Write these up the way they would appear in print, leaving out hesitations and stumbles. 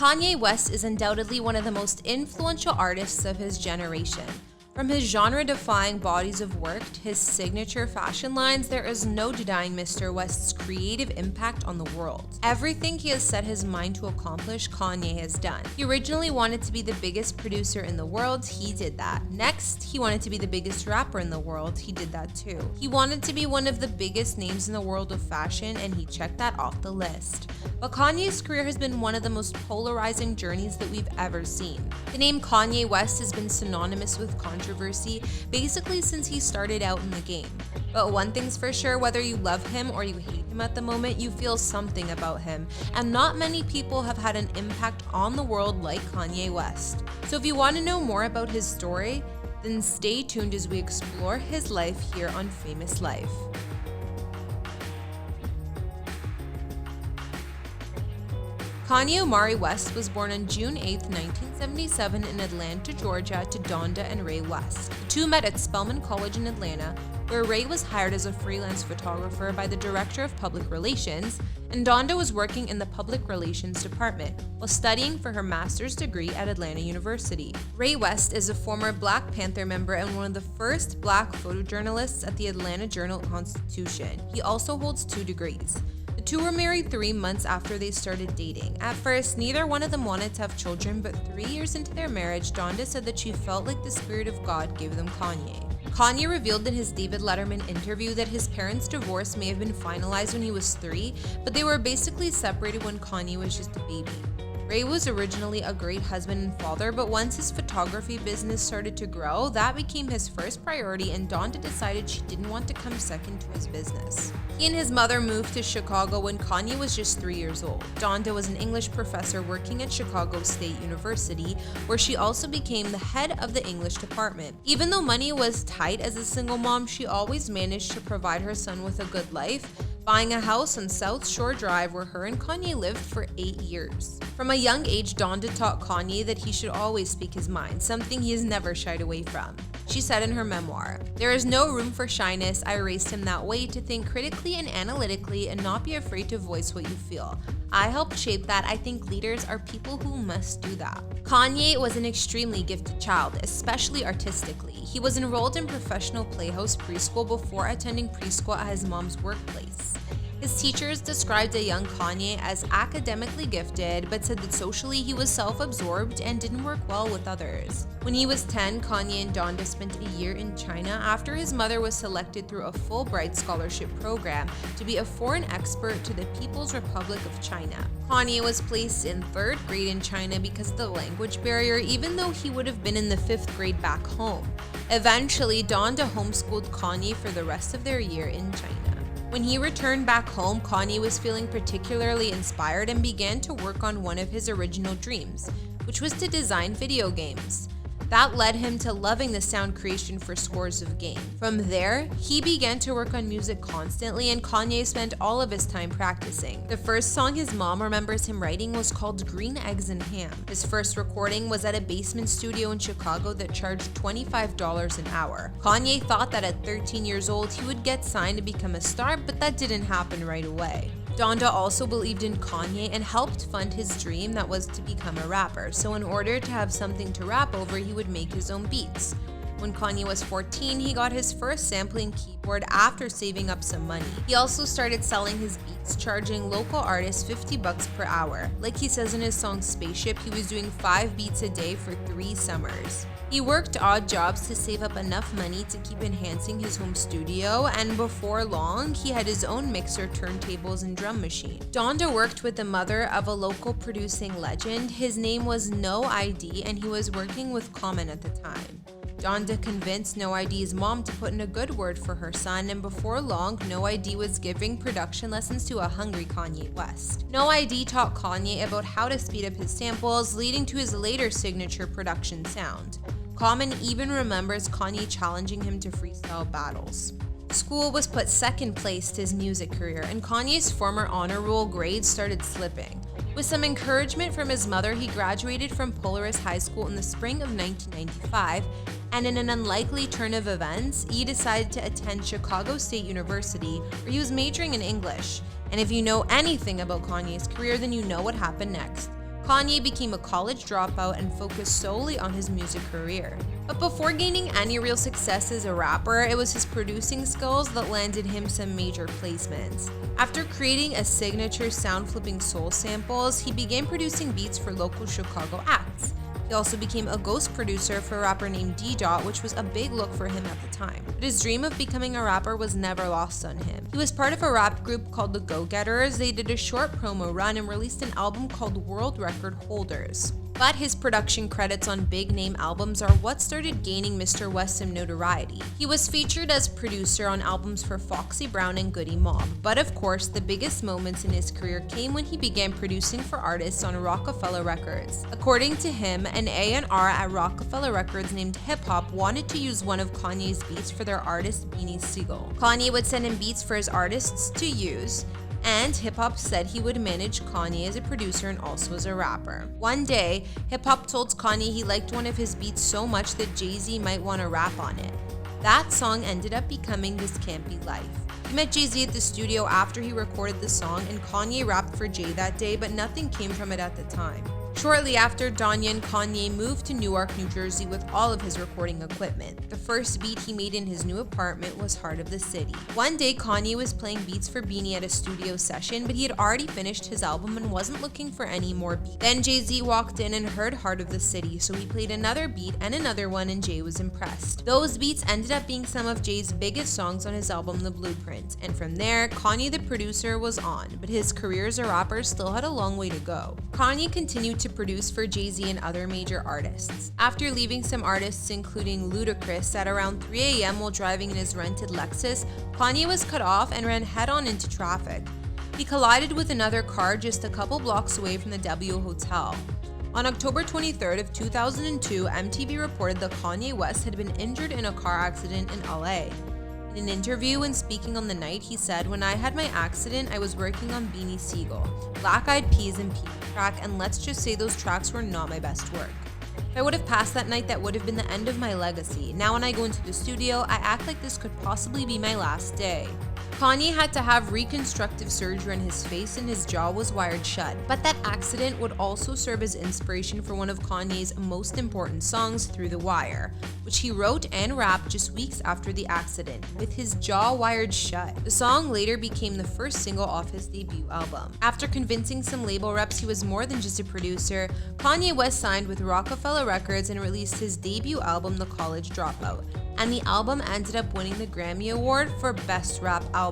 Kanye West is undoubtedly one of the most influential artists of his generation. From his genre-defying bodies of work to his signature fashion lines, there is no denying Mr. West's creative impact on the world. Everything he has set his mind to accomplish, Kanye has done. He originally wanted to be the biggest producer in the world, he did that. Next, he wanted to be the biggest rapper in the world, he did that too. He wanted to be one of the biggest names in the world of fashion, and he checked that off the list. But Kanye's career has been one of the most polarizing journeys that we've ever seen. The name Kanye West has been synonymous with controversy basically since he started out in the game. But one thing's for sure, whether you love him or you hate him at the moment, you feel something about him. And not many people have had an impact on the world like Kanye West. So if you want to know more about his story, then stay tuned as we explore his life here on Famous Life. Kanye Omari West was born on June 8, 1977 in Atlanta, Georgia to Donda and Ray West. The two met at Spelman College in Atlanta, where Ray was hired as a freelance photographer by the Director of Public Relations, and Donda was working in the Public Relations Department while studying for her master's degree at Atlanta University. Ray West is a former Black Panther member and one of the first Black photojournalists at the Atlanta Journal-Constitution. He also holds 2 degrees. The two were married 3 months after they started dating. At first, neither one of them wanted to have children, but 3 years into their marriage, Donda said that she felt like the Spirit of God gave them Kanye. Kanye revealed in his David Letterman interview that his parents' divorce may have been finalized when he was 3, but they were basically separated when Kanye was just a baby. Ray was originally a great husband and father, but once his photography business started to grow, that became his first priority, and Donda decided she didn't want to come second to his business. He and his mother moved to Chicago when Kanye was just 3 years old. Donda was an English professor working at Chicago State University, where she also became the head of the English department. Even though money was tight as a single mom, she always managed to provide her son with a good life, buying a house on South Shore Drive where her and Kanye lived for 8 years. From a young age, Donda taught Kanye that he should always speak his mind, something he has never shied away from. She said in her memoir, "There is no room for shyness. I raised him that way, to think critically and analytically and not be afraid to voice what you feel. I helped shape that. I think leaders are people who must do that." Kanye was an extremely gifted child, especially artistically. He was enrolled in Professional Playhouse Preschool before attending preschool at his mom's workplace. His teachers described a young Kanye as academically gifted, but said that socially he was self-absorbed and didn't work well with others. When he was 10, Kanye and Donda spent a year in China after his mother was selected through a Fulbright scholarship program to be a foreign expert to the People's Republic of China. Kanye was placed in 3rd grade in China because of the language barrier, even though he would have been in the 5th grade back home. Eventually, Donda homeschooled Kanye for the rest of their year in China. When he returned back home, Kanye was feeling particularly inspired and began to work on one of his original dreams, which was to design video games. That led him to loving the sound creation for scores of games. From there, he began to work on music constantly, and Kanye spent all of his time practicing. The first song his mom remembers him writing was called Green Eggs and Ham. His first recording was at a basement studio in Chicago that charged $25 an hour. Kanye thought that at 13 years old he would get signed to become a star, but that didn't happen right away. Donda also believed in Kanye and helped fund his dream that was to become a rapper, so in order to have something to rap over, he would make his own beats. When Kanye was 14, he got his first sampling keyboard after saving up some money. He also started selling his beats, charging local artists $50 per hour. Like he says in his song Spaceship, he was doing 5 beats a day for 3 summers. He worked odd jobs to save up enough money to keep enhancing his home studio, and before long, he had his own mixer, turntables, and drum machine. Donda worked with the mother of a local producing legend. His name was No ID, and he was working with Common at the time. Donda convinced No ID's mom to put in a good word for her son, and before long, No ID was giving production lessons to a hungry Kanye West. No ID taught Kanye about how to speed up his samples, leading to his later signature production sound. Common even remembers Kanye challenging him to freestyle battles. School was put second place to his music career, and Kanye's former honor roll grades started slipping. With some encouragement from his mother, he graduated from Polaris High School in the spring of 1995, and in an unlikely turn of events, he decided to attend Chicago State University, where he was majoring in English. And if you know anything about Kanye's career, then you know what happened next. Kanye became a college dropout and focused solely on his music career. But before gaining any real success as a rapper, it was his producing skills that landed him some major placements. After creating a signature sound-flipping soul samples, he began producing beats for local Chicago acts. He also became a ghost producer for a rapper named D-Dot, which was a big look for him at the time. But his dream of becoming a rapper was never lost on him. He was part of a rap group called the Go-Getters. They did a short promo run and released an album called World Record Holders. But his production credits on big-name albums are what started gaining Mr. West some notoriety. He was featured as producer on albums for Foxy Brown and Goody Mob. But of course, the biggest moments in his career came when he began producing for artists on Rockefeller Records. According to him, an A&R at Rockefeller Records named Hip Hop wanted to use one of Kanye's beats for their artist Beanie Sigel. Kanye would send him beats for his artists to use, and Hip Hop said he would manage Kanye as a producer and also as a rapper. One day, Hip Hop told Kanye he liked one of his beats so much that Jay-Z might want to rap on it. That song ended up becoming This Can't Be Life. He met Jay-Z at the studio after he recorded the song, and Kanye rapped for Jay that day, but nothing came from it at the time. Shortly after, Danya and Kanye moved to Newark, New Jersey with all of his recording equipment. The first beat he made in his new apartment was Heart of the City. One day, Kanye was playing beats for Beanie at a studio session, but he had already finished his album and wasn't looking for any more beats. Then Jay-Z walked in and heard Heart of the City, so he played another beat and another one, and Jay was impressed. Those beats ended up being some of Jay's biggest songs on his album The Blueprint, and from there, Kanye the producer was on, but his career as a rapper still had a long way to go. Kanye continued to produce for Jay-Z and other major artists. After leaving some artists including Ludacris at around 3 a.m. while driving in his rented Lexus, Kanye was cut off and ran head-on into traffic. He collided with another car just a couple blocks away from the W Hotel. On October 23rd of 2002, MTV reported that Kanye West had been injured in a car accident in LA. In an interview and speaking on the night, he said, "When I had my accident, I was working on Beanie Sigel, Black Eyed Peas and Pete track, and let's just say those tracks were not my best work. If I would have passed that night, that would have been the end of my legacy. Now when I go into the studio, I act like this could possibly be my last day." Kanye had to have reconstructive surgery on his face and his jaw was wired shut, but that accident would also serve as inspiration for one of Kanye's most important songs, Through the Wire, which he wrote and rapped just weeks after the accident, with his jaw wired shut. The song later became the first single off his debut album. After convincing some label reps he was more than just a producer, Kanye West signed with Rockefeller Records and released his debut album, The College Dropout, and the album ended up winning the Grammy Award for Best Rap Album.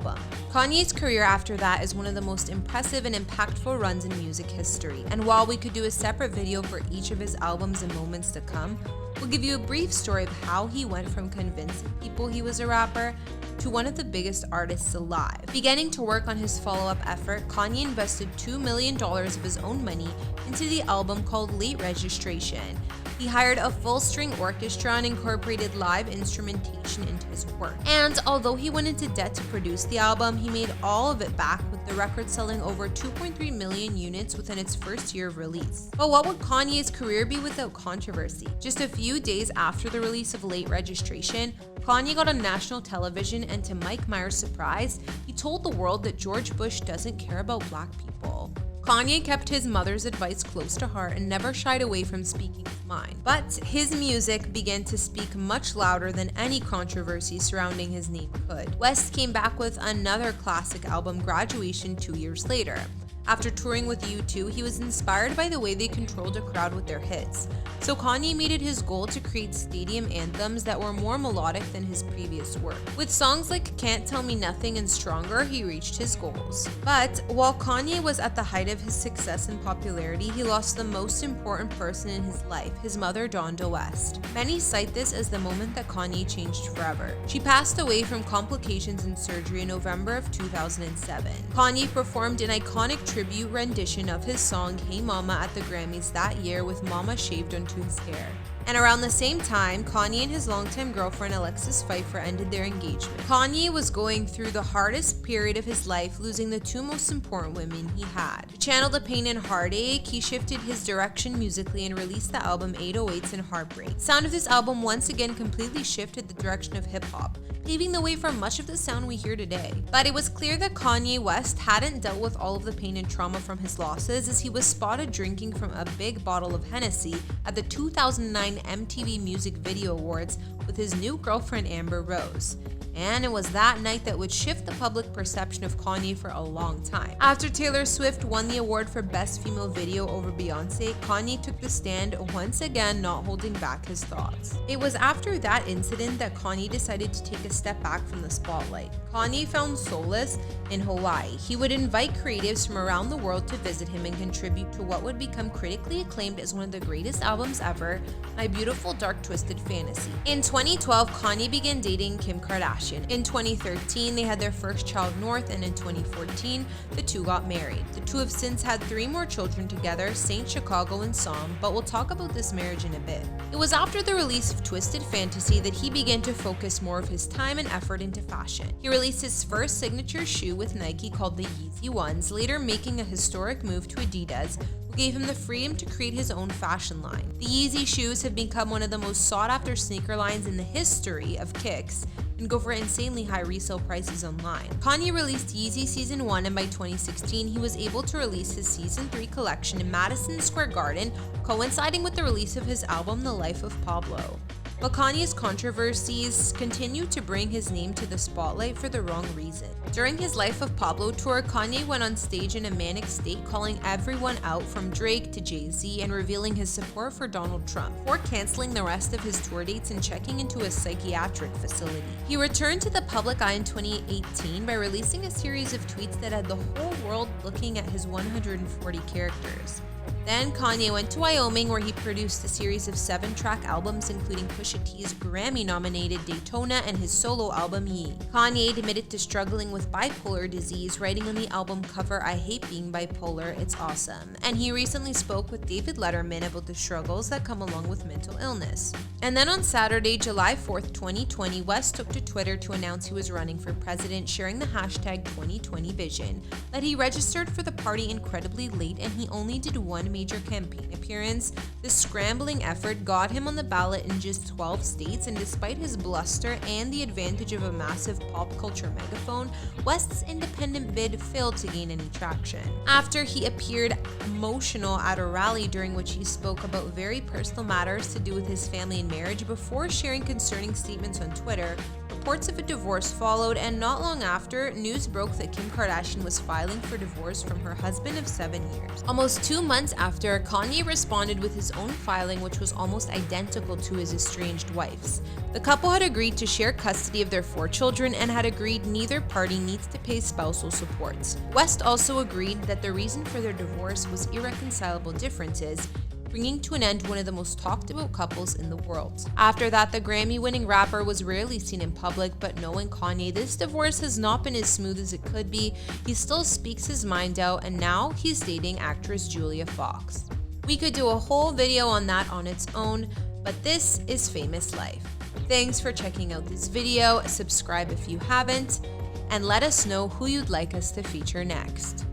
Kanye's career after that is one of the most impressive and impactful runs in music history, and while we could do a separate video for each of his albums in moments to come, we'll give you a brief story of how he went from convincing people he was a rapper to one of the biggest artists alive. Beginning to work on his follow-up effort, Kanye invested $2 million of his own money into the album called Late Registration. He hired a full-string orchestra and incorporated live instrumentation into his work. And although he went into debt to produce the album, he made all of it back, with the record selling over 2.3 million units within its first year of release. But what would Kanye's career be without controversy? Just a few days after the release of Late Registration, Kanye got on national television, and to Mike Myers' surprise, he told the world that George Bush doesn't care about black people. Kanye kept his mother's advice close to heart and never shied away from speaking his mind. But his music began to speak much louder than any controversy surrounding his name could. West came back with another classic album, Graduation, 2 years later. After touring with U2, he was inspired by the way they controlled a crowd with their hits. So Kanye made it his goal to create stadium anthems that were more melodic than his previous work. With songs like Can't Tell Me Nothing and Stronger, he reached his goals. But while Kanye was at the height of his success and popularity, he lost the most important person in his life, his mother, Donda West. Many cite this as the moment that Kanye changed forever. She passed away from complications and surgery in November of 2007. Kanye performed an iconic tribute rendition of his song Hey Mama at the Grammys that year, with Mama shaved onto his hair. And around the same time, Kanye and his longtime girlfriend Alexis Pfeiffer ended their engagement. Kanye was going through the hardest period of his life, losing the two most important women he had. To channel the pain and heartache, he shifted his direction musically and released the album 808s and Heartbreak. The sound of this album once again completely shifted the direction of hip-hop, paving the way for much of the sound we hear today. But it was clear that Kanye West hadn't dealt with all of the pain and trauma from his losses, as he was spotted drinking from a big bottle of Hennessy at the 2009 MTV Music Video Awards with his new girlfriend Amber Rose. And it was that night that would shift the public perception of Kanye for a long time. After Taylor Swift won the award for Best Female Video over Beyoncé, Kanye took the stand, once again not holding back his thoughts. It was after that incident that Kanye decided to take a step back from the spotlight. Kanye found solace in Hawaii. He would invite creatives from around the world to visit him and contribute to what would become critically acclaimed as one of the greatest albums ever, My Beautiful Dark Twisted Fantasy. In 2012, Kanye began dating Kim Kardashian. In 2013, they had their first child, North, and in 2014, the two got married. The two have since had 3 more children together, Saint, Chicago, and Psalm, but we'll talk about this marriage in a bit. It was after the release of Twisted Fantasy that he began to focus more of his time and effort into fashion. He released his first signature shoe with Nike called the Yeezy Ones, later making a historic move to Adidas, who gave him the freedom to create his own fashion line. The Yeezy shoes have become one of the most sought-after sneaker lines in the history of kicks and go for insanely high resale prices online. Kanye released Yeezy Season 1, and by 2016, he was able to release his Season 3 collection in Madison Square Garden, coinciding with the release of his album The Life of Pablo. But Kanye's controversies continue to bring his name to the spotlight for the wrong reason. During his Life of Pablo tour, Kanye went on stage in a manic state, calling everyone out from Drake to Jay-Z and revealing his support for Donald Trump, before canceling the rest of his tour dates and checking into a psychiatric facility. He returned to the public eye in 2018 by releasing a series of tweets that had the whole world looking at his 140 characters. Then Kanye went to Wyoming, where he produced a series of 7-track albums, including Pusha T's Grammy-nominated Daytona and his solo album Ye. Kanye admitted to struggling with bipolar disease, writing on the album cover, "I hate being bipolar, it's awesome." And he recently spoke with David Letterman about the struggles that come along with mental illness. And then on Saturday, July 4th, 2020, West took to Twitter to announce he was running for president, sharing the hashtag 2020vision, that he registered for the party incredibly late and he only did one major campaign appearance. This scrambling effort got him on the ballot in just 12 states, and despite his bluster and the advantage of a massive pop culture megaphone, West's independent bid failed to gain any traction. After he appeared emotional at a rally during which he spoke about very personal matters to do with his family and marriage before sharing concerning statements on Twitter, reports of a divorce followed, and not long after, news broke that Kim Kardashian was filing for divorce from her husband of 7 years. Almost 2 months after, Kanye responded with his own filing, which was almost identical to his estranged wife's. The couple had agreed to share custody of their 4 children and had agreed neither party needs to pay spousal supports. West also agreed that the reason for their divorce was irreconcilable differences, bringing to an end one of the most talked about couples in the world. After that, the Grammy-winning rapper was rarely seen in public, but knowing Kanye, this divorce has not been as smooth as it could be. He still speaks his mind out, and now he's dating actress Julia Fox. We could do a whole video on that on its own, but this is Famous Life. Thanks for checking out this video, subscribe if you haven't, and let us know who you'd like us to feature next.